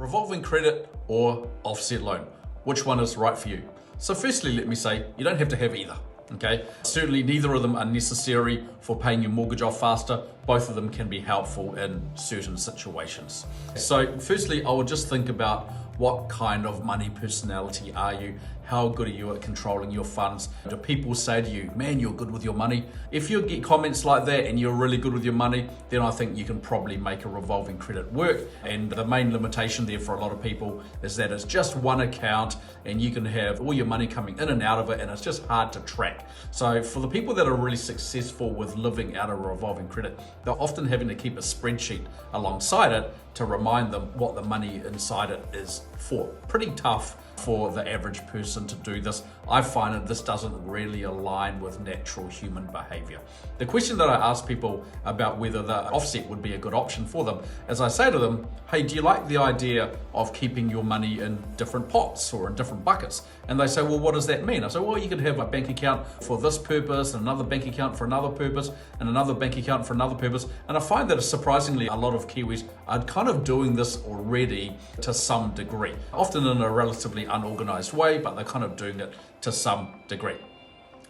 Revolving credit or offset loan? Which one is right for you? So firstly, let me say, you don't have to have either, okay? Certainly neither of them are necessary for paying your mortgage off faster. Both of them can be helpful in certain situations. So firstly, I would just think about what kind of money personality are you? How good are you at controlling your funds? Do people say to you, man, you're good with your money? If you get comments like that and you're really good with your money, then I think you can probably make a revolving credit work. And the main limitation there for a lot of people is that it's just one account and you can have all your money coming in and out of it, and it's just hard to track. So for the people that are really successful with living out a revolving credit, they're often having to keep a spreadsheet alongside it to remind them what the money inside it is for. Pretty tough for the average person to do this. I find that this doesn't really align with natural human behavior. The question that I ask people about whether the offset would be a good option for them is I say to them, hey, do you like the idea of keeping your money in different pots or in different buckets? And they say, well, what does that mean? I say, well, you could have a bank account for this purpose, and another bank account for another purpose, and another bank account for another purpose. And I find that surprisingly, a lot of Kiwis are kind of doing this already to some degree, often in a relatively unorganized way, but they're kind of doing it to some degree.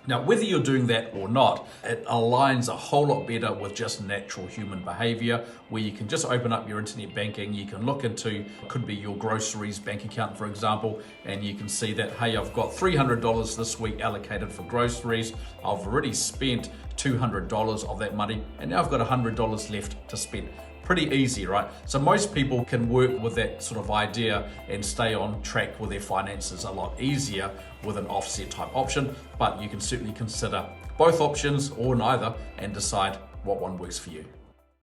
Now, whether you're doing that or not, it aligns a whole lot better with just natural human behavior, where you can just open up your internet banking, you can look into, could be your groceries bank account, for example, and you can see that, hey, I've got $300 this week allocated for groceries. I've already spent $200 of that money, and now I've got $100 left to spend. Pretty easy, right? So most people can work with that sort of idea and stay on track with their finances a lot easier with an offset type option, but you can certainly consider both options or neither and decide what one works for you.